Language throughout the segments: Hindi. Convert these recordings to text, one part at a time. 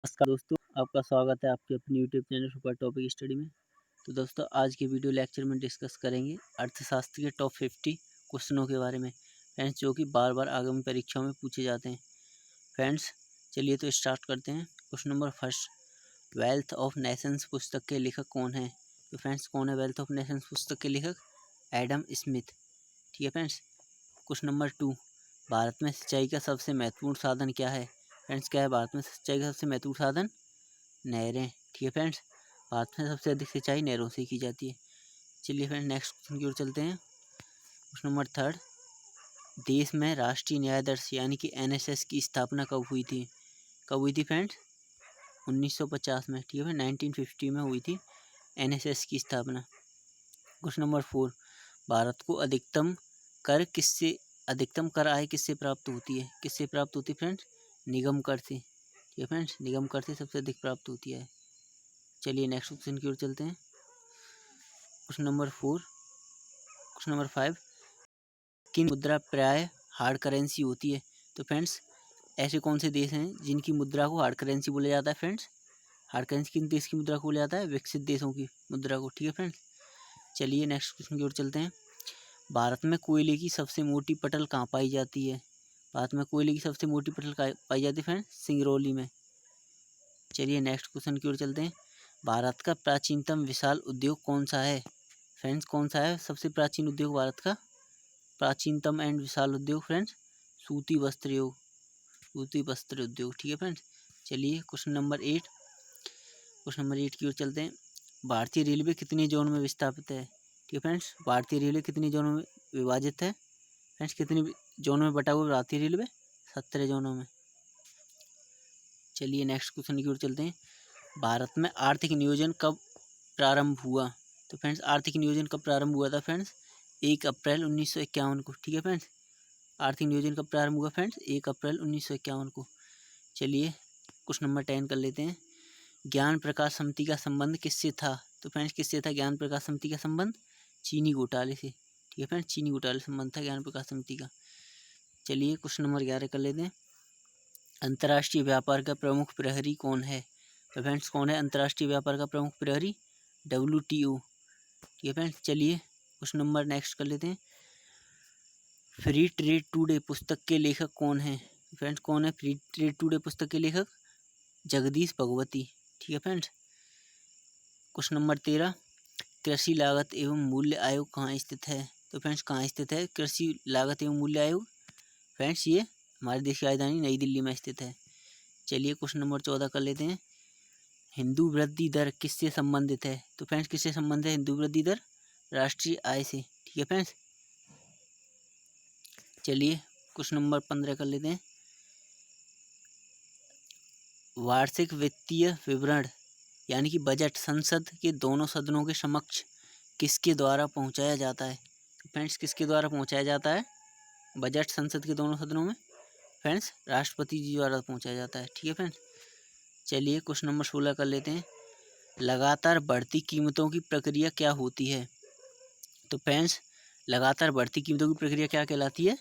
नमस्कार दोस्तों, आपका स्वागत है आपके अपने YouTube channel super topic study में। तो दोस्तों, आज के वीडियो लेक्चर में डिस्कस करेंगे अर्थशास्त्र के टॉप 50 क्वेश्चनों के बारे में फ्रेंड्स, जो कि बार बार आगामी परीक्षाओं में पूछे जाते हैं। फ्रेंड्स, चलिए तो स्टार्ट करते हैं। Question number first, wealth of Nations पुस्तक के लेखक कौन है? तो फ्रेंड्स, कौन है वेल्थ ऑफ नेशंस पुस्तक के लेखक? Adam Smith. ठीक है friends. Question number two, Bharat में सिंचाई का सबसे महत्वपूर्ण साधन क्या है? फ्रेंड्स, क्या है भारत में सिंचाई का सबसे महत्वपूर्ण साधन? नहरें। ठीक है फ्रेंड्स, भारत में सबसे अधिक सिंचाई नहरों से की जाती है। चलिए फ्रेंड्स, नेक्स्ट क्वेश्चन की ओर चलते हैं। क्वेश्चन नंबर थर्ड, देश में राष्ट्रीय न्यायाधीश यानी कि एनएसएस की स्थापना कब हुई थी? कब हुई थी फ्रेंड्स? 1950 में। ठीक है, 1950 में हुई थी एनएसएस की स्थापना। क्वेश्चन नंबर फोर, भारत को अधिकतम कर आय किससे प्राप्त होती है? किससे प्राप्त होती है फ्रेंड्स? निगम कर से। ठीक है फ्रेंड्स, निगम कर से सबसे अधिक प्राप्त होती है। चलिए नेक्स्ट क्वेश्चन की ओर चलते हैं। Question number four, question number five, किन मुद्रा प्राय हार्ड करेंसी होती है? तो फ्रेंड्स, ऐसे कौन से देश हैं जिनकी मुद्रा को हार्ड करेंसी बोला जाता है? फ्रेंड्स, हार्ड करेंसी किन देश की मुद्रा को बोला जाता है? विकसित देशों की मुद्रा को। ठीक है फ्रेंड्स। चलिए नेक्स्ट क्वेश्चन की ओर चलते हैं। भारत में कोयले की सबसे मोटी पटल कहाँ पाई जाती है? भारत में कोयले की सबसे मोटी पटल कहाँ पाई जाती है फ्रेंड्स? सिंगरौली में। चलिए नेक्स्ट क्वेश्चन की ओर चलते हैं। भारत का प्राचीनतम विशाल उद्योग कौन सा है? फ्रेंड्स, कौन सा है सबसे प्राचीन उद्योग भारत का? प्राचीनतम एंड विशाल उद्योग फ्रेंड्स, सूती वस्त्र योग, सूती वस्त्र उद्योग। ठीक है फ्रेंड्स। चलिए क्वेश्चन नंबर एट की ओर चलते हैं। भारतीय रेलवे कितने जोन में विस्थापित है? ठीक है फ्रेंड्स, भारतीय रेलवे कितने जोनों में विभाजित है? फ्रेंड्स, कितने जोनों में बटा हुआ भारतीय रेलवे? 17 जोनों में। चलिए नेक्स्ट क्वेश्चन की ओर चलते हैं। भारत में आर्थिक नियोजन कब प्रारंभ हुआ? तो फ्रेंड्स, आर्थिक नियोजन कब प्रारंभ हुआ था फ्रेंड्स? 1 अप्रैल 1951 को। ठीक है फ्रेंड्स, आर्थिक नियोजन कब प्रारंभ हुआ फ्रेंड्स? 1 अप्रैल 1951 को। चलिए क्वेश्चन नंबर 10 कर लेते हैं। ज्ञान प्रकाश समिति का संबंध किससे था? तो फ्रेंड्स, किससे था ज्ञान प्रकाश समिति का संबंध? चीनी घोटाले से। ठीक है फ्रेंड्स, चीनी घोटाले से संबंध था ज्ञान प्रकाश समिति का। चलिए क्वेश्चन नंबर 11 कर लेते हैं। अंतर्राष्ट्रीय व्यापार का प्रमुख प्रहरी कौन है? तो फ्रेंड्स, कौन है अंतर्राष्ट्रीय व्यापार का प्रमुख प्रहरी? WTO। ठीक है फ्रेंड्स। चलिए क्वेश्चन नंबर नेक्स्ट कर लेते हैं। फ्री ट्रेड टुडे पुस्तक के लेखक कौन है? फ्रेंड्स, कौन है फ्री ट्रेड टुडे पुस्तक के लेखक? जगदीश भगवती। ठीक है फ्रेंड्स। क्वेश्चन नंबर 13, कृषि लागत एवं मूल्य आयोग कहाँ स्थित है? तो फ्रेंड्स, कहाँ स्थित है कृषि लागत एवं मूल्य आयोग? फ्रेंड्स, ये हमारे देश की राजधानी नई दिल्ली में स्थित है। चलिए क्वेश्चन नंबर 14 कर लेते हैं। हिंदू वृद्धि दर किससे संबंधित है? तो फ्रेंड्स, किससे संबंधित है हिंदू वृद्धि दर? राष्ट्रीय आय से। ठीक है फ्रेंड्स। चलिए क्वेश्चन नंबर 15 कर लेते हैं। वार्षिक वित्तीय विवरण यानी कि बजट संसद के दोनों सदनों के समक्ष किसके द्वारा पहुंचाया जाता है? फ्रेंड्स, किसके द्वारा पहुंचाया जाता है बजट संसद के दोनों सदनों में? फ्रेंड्स, राष्ट्रपति जी द्वारा पहुंचाया जाता है। ठीक है फ्रेंड्स। चलिए क्वेश्चन नंबर 16 कर लेते हैं। लगातार बढ़ती कीमतों की प्रक्रिया क्या होती है? तो फ्रेंड्स, लगातार बढ़ती कीमतों की प्रक्रिया क्या कहलाती है?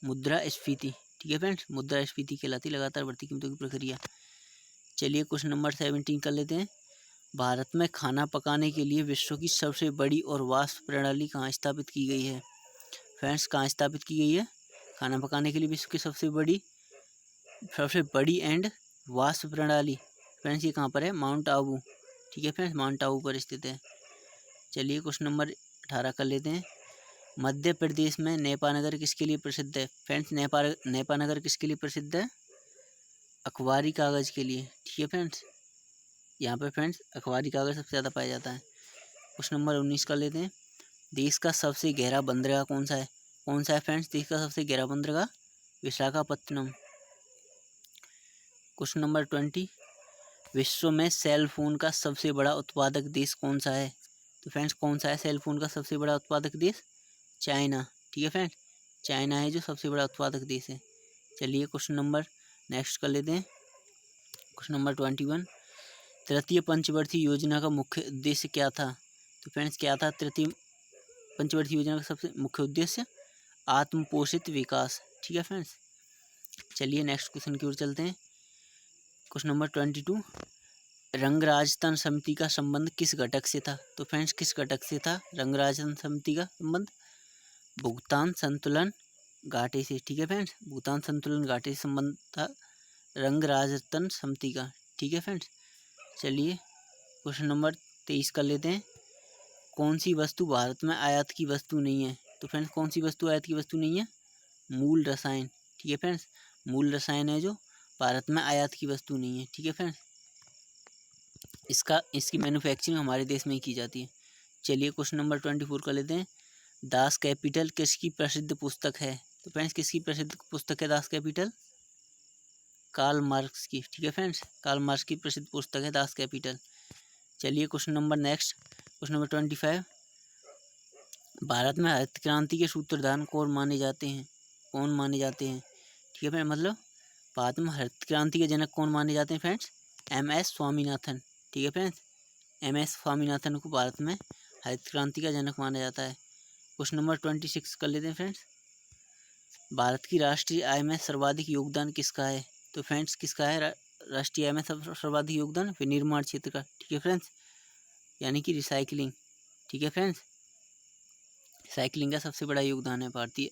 मुद्रास्फीति। ठीक है फ्रेंड्स, मुद्रास्फीति कहलाती है लगातार बढ़ती कीमतों की प्रक्रिया। चलिए क्वेश्चन नंबर 17 कर लेते हैं। भारत में खाना पकाने के लिए विश्व की सबसे बड़ी और वाष्प प्रणाली कहाँ स्थापित की गई है? फ्रेंड्स, कहाँ स्थापित की गई है खाना पकाने के लिए विश्व की सबसे बड़ी एंड वाष्प प्रणाली? फ्रेंड्स, ये कहाँ पर है? माउंट आबू। ठीक है फ्रेंड्स, माउंट आबू पर स्थित है। चलिए क्वेश्चन नंबर 18 कर लेते हैं। मध्य प्रदेश में नेपानगर किसके लिए प्रसिद्ध है? फ्रेंड्स, नेपानगर किसके लिए प्रसिद्ध है? अखबारी कागज़ के लिए। ठीक है फ्रेंड्स, यहाँ पे फ्रेंड्स अखबारी कागज़ सबसे ज़्यादा पाया जाता है। क्वेश्चन नंबर 19 कर लेते हैं। देश का सबसे गहरा बंदरगाह कौन सा है? कौन सा है फ्रेंड्स देश का सबसे गहरा बंदरगाह? विशाखापत्तनम। क्वेश्चन नंबर 20, विश्व में सेल फोन का सबसे बड़ा उत्पादक देश कौन सा है? तो फ्रेंड्स, कौन सा है सेल फोन का सबसे बड़ा उत्पादक देश? चाइना। ठीक है फ्रेंड्स, चाइना है जो सबसे बड़ा उत्पादक देश है। चलिए क्वेश्चन नंबर नेक्स्ट कर लेते हैं। क्वेश्चन नंबर 21, तृतीय पंचवर्षीय योजना का मुख्य उद्देश्य क्या था? तो फ्रेंड्स, क्या था तृतीय पंचवर्षीय योजना का सबसे मुख्य उद्देश्य? आत्म पोषित विकास। ठीक है फ्रेंड्स। चलिए नेक्स्ट क्वेश्चन की ओर चलते हैं। क्वेश्चन नंबर 22, रंगराजतन समिति का संबंध किस घटक से था? तो फ्रेंड्स किस घटक से था रंगराजतन समिति का संबंध? भुगतान संतुलन घाटे से। ठीक है फ्रेंड्स, भुगतान संतुलन घाटे से संबंध था रंगराजतन समिति का। ठीक है फ्रेंड्स, चलिए क्वेश्चन नंबर 23 कर लेते हैं। कौन सी वस्तु भारत में आयात की वस्तु नहीं है? तो फ्रेंड्स कौन सी वस्तु आयात की वस्तु नहीं है? मूल रसायन। ठीक है फ्रेंड्स, मूल रसायन है जो भारत में आयात की वस्तु नहीं है। ठीक है फ्रेंड्स, इसकी मैन्युफैक्चरिंग हमारे देश में ही की जाती है। चलिए क्वेश्चन नंबर 24 कर लेते हैं। दास कैपिटल किसकी प्रसिद्ध पुस्तक है? तो फ्रेंड्स किसकी प्रसिद्ध पुस्तक है दास कैपिटल? कार्ल मार्क्स की। ठीक है फ्रेंड्स, कार्ल मार्क्स की प्रसिद्ध पुस्तक है दास कैपिटल। चलिए question number next, question number 25, Bharat में हरित क्रांति के सूत्रधार कौन माने जाते हैं? कौन माने जाते हैं? ठीक है फ्रेंड, मतलब भारत में हरित क्रांति के जनक कौन माने जाते हैं फ्रेंड्स? MS स्वामीनाथन। ठीक है फ्रेंड्स, MS स्वामीनाथन को भारत में हरित क्रांति का जनक माना जाता है। क्वेश्चन नंबर 26 कर लेते हैं फ्रेंड्स। भारत की राष्ट्रीय आय में सर्वाधिक योगदान किसका है? तो फ्रेंड्स किसका है राष्ट्रीय आय में सर्वाधिक योगदान? विनिर्माण क्षेत्र का। ठीक है फ्रेंड्स, यानी कि रिसाइकलिंग। ठीक है फ्रेंड्स, साइकिलिंग का सबसे बड़ा योगदान है भारतीय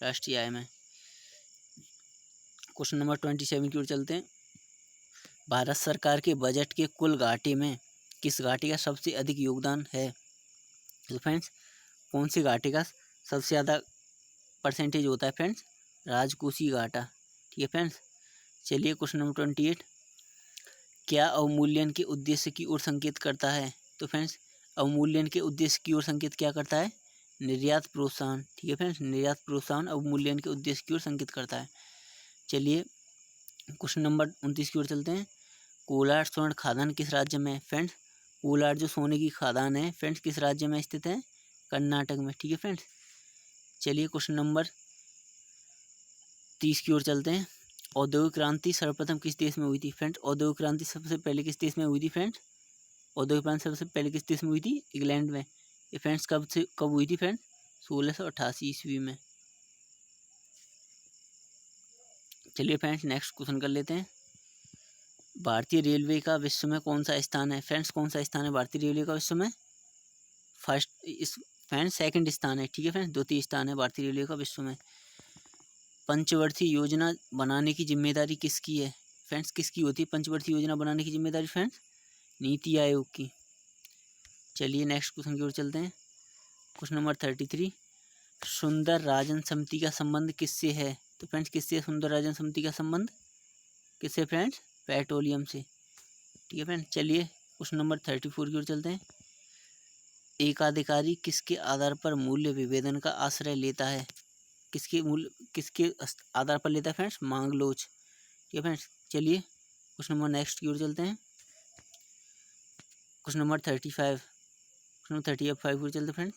राष्ट्रीय आय में। क्वेश्चन नंबर 27 की ओर चलते हैं। भारत सरकार के बजट के कुल घाटे में किस घाटे का सबसे अधिक योगदान है? तो फ्रेंड्स कौन से घाटे का सबसे ज़्यादा परसेंटेज होता है फ्रेंड्स? राजकोषीय घाटा। ठीक है फ्रेंड्स, चलिए क्वेश्चन नंबर 28, क्या अवमूल्यन के उद्देश्य की ओर संकेत करता है? तो फ्रेंड्स अवमूल्यन के उद्देश्य की ओर संकेत क्या करता है? निर्यात प्रोत्साहन। ठीक है फ्रेंड्स, निर्यात प्रोत्साहन अवमूल्यन के उद्देश्य की ओर संकेत करता है। चलिए क्वेश्चन नंबर 29 की ओर चलते हैं। कोलार स्वर्ण खादान किस राज्य में है? फ्रेंड्स कोलार जो सोने की खादान है फ्रेंड्स किस राज्य में स्थित है? कर्नाटक में। ठीक है फ्रेंड्स, चलिए क्वेश्चन नंबर 30 की ओर चलते हैं। औद्योगिक क्रांति सर्वप्रथम किस देश में हुई थी? फ्रेंड्स औद्योगिक क्रांति सबसे पहले किस देश में हुई थी? फ्रेंड्स औद्योगिक क्रांति सबसे पहले किस देश में हुई थी? इंग्लैंड में। ये फ्रेंड्स कब हुई थी? फ्रेंड्स 1688 ईस्वी में। चलिए फ्रेंड्स नेक्स्ट क्वेश्चन कर लेते हैं। भारतीय रेलवे का विश्व में कौन सा स्थान है? फ्रेंड्स कौन सा स्थान है भारतीय रेलवे का विश्व में? फ्रेंड्स सेकंड स्थान है। ठीक है फ्रेंड्स, द्वितीय स्थान है भारतीय रेलवे का विश्व में। पंचवर्षीय योजना बनाने की जिम्मेदारी किसकी है? फ्रेंड्स किसकी होती है पंचवर्षीय योजना बनाने की जिम्मेदारी? फ्रेंड्स नीति आयोग की। चलिए नेक्स्ट क्वेश्चन की ओर चलते हैं। क्वेश्चन नंबर 33, सुंदर राजन समिति का संबंध किससे है? तो फ्रेंड्स किससे सुंदर राजन समिति का संबंध? किससे फ्रेंड्स? पेट्रोलियम से। ठीक है फ्रेंड्स, चलिए क्वेश्चन नंबर 34 की ओर चलते हैं। एकाधिकारी किसके आधार पर मूल्य विभेदन का आश्रय लेता है? किसके आधार पर लेता है फ्रेंड्स? मांग लोच। ठीक है फ्रेंड्स, चलिए क्वेश्चन नंबर नेक्स्ट की ओर चलते हैं। क्वेश्चन नंबर 35, क्वेश्चन नंबर 35 की ओर चलते हैं फ्रेंड्स।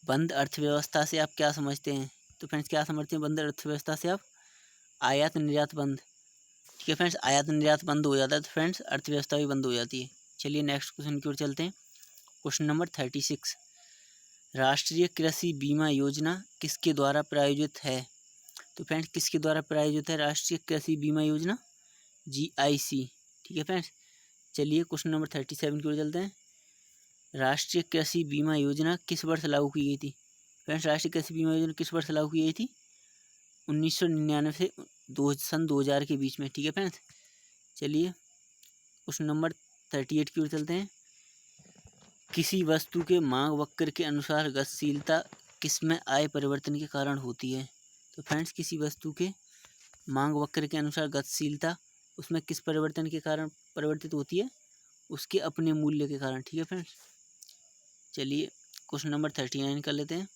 बंद अर्थव्यवस्था से आप क्या समझते हैं? तो फ्रेंड्स क्या समझते हैं बंद अर्थव्यवस्था से आप? आयात निर्यात बंद। ठीक है फ्रेंड्स, आयात निर्यात बंद हो जाता है तो फ्रेंड्स अर्थव्यवस्था भी बंद हो जाती है। चलिए नेक्स्ट क्वेश्चन की ओर चलते हैं। क्वेश्चन नंबर 36, राष्ट्रीय कृषि बीमा योजना किसके द्वारा प्रायोजित है? तो फ्रेंड्स किसके द्वारा प्रायोजित है राष्ट्रीय कृषि बीमा योजना? GIC। ठीक है फ्रेंड्स, चलिए क्वेश्चन नंबर 37 की ओर चलते हैं। राष्ट्रीय कृषि बीमा योजना किस वर्ष लागू की गई थी? फ्रेंड्स राष्ट्रीय कृषि बीमा योजना किस वर्ष लागू की गई थी? 1999 से सन 2000 के बीच में। ठीक है फ्रेंड्स, चलिए क्वेश्चन नंबर 38 की ओर चलते हैं। किसी वस्तु के मांग वक्र के अनुसार गतिशीलता किसमें आय परिवर्तन के कारण होती है? तो फ्रेंड्स किसी वस्तु के मांग वक्र के अनुसार गतिशीलता उसमें किस परिवर्तन के कारण परिवर्तित होती है? उसके अपने मूल्य के कारण। ठीक है फ्रेंड्स, चलिए क्वेश्चन नंबर 39 कर लेते हैं।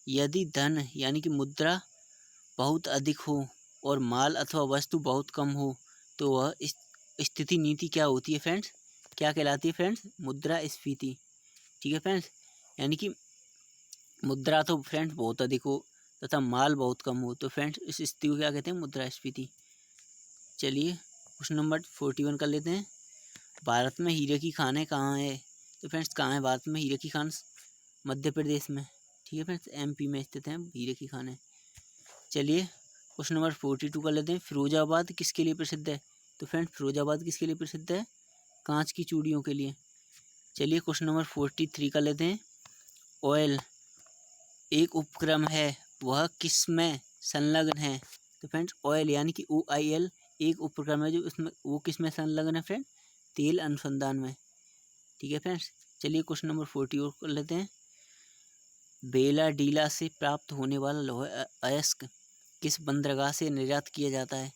यदि धन यानी कि मुद्रा बहुत अधिक हो और माल अथवा वस्तु बहुत कम हो तो वह स्थिति नीति क्या होती है? फ्रेंड्स क्या कहलाती है? फ्रेंड्स मुद्रास्फीति। ठीक है फ्रेंड्स, यानी कि मुद्रा तो फ्रेंड्स बहुत अधिक हो तथा माल बहुत कम हो तो फ्रेंड्स इस स्थिति को क्या कहते हैं? मुद्रास्फीति। चलिए क्वेश्चन नंबर 41 कर लेते हैं। भारत में हीरे की खानें कहाँ है? तो फ्रेंड्स कहाँ है भारत में हीरे की खान? मध्य प्रदेश में। ठीक है फ्रेंड्स, MP में स्थित हैं हीरे की खानें। चलिए क्वेश्चन नंबर 42 कर लेते हैं। फिरोजाबाद किसके लिए प्रसिद्ध है? तो फ्रेंड्स फिरोजाबाद किसके लिए प्रसिद्ध है? कांच की चूड़ियों के लिए। चलिए क्वेश्चन नंबर 43 का लेते हैं। ऑयल एक उपक्रम है, वह किस में संलग्न है? तो फ्रेंड्स ऑयल यानी कि OIL एक उपक्रम है जो इसमें वो किस में संलग्न है फ्रेंड? तेल अनुसंधान में। ठीक है फ्रेंड्स। चलिए क्वेश्चन नंबर 40 और कर लेते हैं। बेला डीला से प्राप्त होने वाला लौह अयस्क किस बंदरगाह से निर्यात किया जाता है?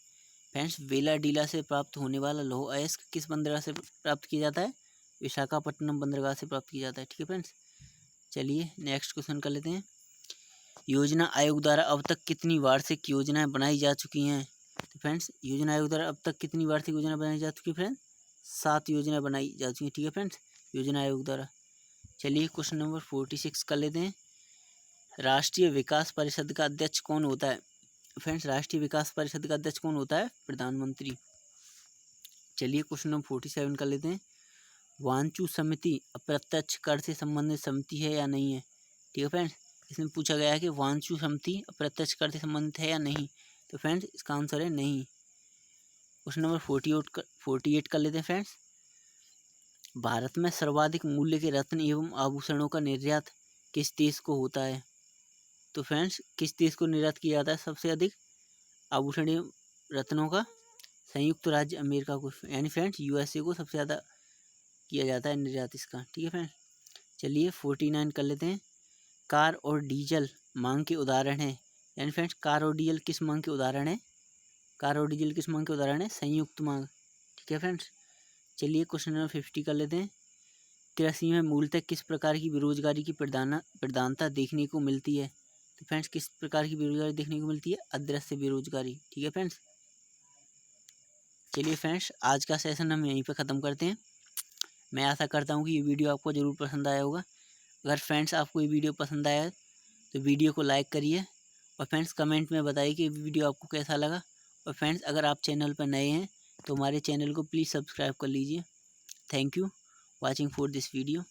फ्रेंड्स बेला डीला से प्राप्त होने वाला लौह अयस्क किस बंदरगाह से प्राप्त किया जाता है? विशाखापट्टनम बंदरगाह से प्राप्त किया जाता है। ठीक है फ्रेंड्स। चलिए नेक्स्ट क्वेश्चन कर लेते हैं। योजना आयोग द्वारा अब तक कितनी वार्षिक योजनाएं बनाई जा चुकी हैं? तो फ्रेंड्स योजना आयोग द्वारा अब तक कितनी वार्षिक योजना बनाई जा चुकी है फ्रेंड्स? 7 योजना बनाई जा चुकी है। ठीक है फ्रेंड्स, योजना आयोग द्वारा। चलिए क्वेश्चन नंबर 46 कर लेते हैं। राष्ट्रीय विकास परिषद का अध्यक्ष कौन होता है? फ्रेंड्स राष्ट्रीय विकास परिषद का अध्यक्ष कौन होता है? प्रधानमंत्री। चलिए क्वेश्चन नंबर 47 कर लेते हैं। वांचू समिति अप्रत्यक्ष कर से संबंधित समिति है या नहीं है? ठीक है फ्रेंड्स, इसमें पूछा गया है कि वांचू समिति अप्रत्यक्ष कर से संबंधित है या नहीं। तो फ्रेंड्स इसका आंसर है नहीं। क्वेश्चन नंबर 48 कर लेते हैं फ्रेंड्स। भारत में सर्वाधिक मूल्य के रत्न एवं आभूषणों का निर्यात किस देश को होता है? तो फ्रेंड्स किस देश को निर्यात किया जाता है सबसे अधिक आभूषण एवं रत्नों का? संयुक्त राज्य अमेरिका को, यानी फ्रेंड्स USA को सबसे ज़्यादा किया जाता है निर्यात इसका। ठीक है फ्रेंड्स। चलिए 49 कर लेते हैं। कार और डीजल मांग के उदाहरण हैं, यानी फ्रेंड्स कार और डीजल किस मांग के उदाहरण है? कार और डीजल किस मांग के उदाहरण है? संयुक्त मांग। ठीक है फ्रेंड्स। चलिए क्वेश्चन नंबर 50 कर लेते हैं। कृषि में मूलतः किस प्रकार की बेरोजगारी की प्रधानता देखने को मिलती है? तो फ्रेंड्स किस प्रकार की बेरोजगारी देखने को मिलती है? अदृश्य बेरोजगारी। ठीक है फ्रेंड्स। चलिए फ्रेंड्स आज का सेशन हम यहीं पर ख़त्म करते हैं। मैं आशा करता हूँ कि ये वीडियो आपको ज़रूर पसंद आया होगा। अगर फ्रेंड्स आपको ये वीडियो पसंद आया तो वीडियो को लाइक करिए और फ्रेंड्स कमेंट में बताइए कि वीडियो आपको कैसा लगा। और फ्रेंड्स अगर आप चैनल पर नए हैं तो हमारे चैनल को प्लीज़ सब्सक्राइब कर लीजिए। Thank you watching for this video.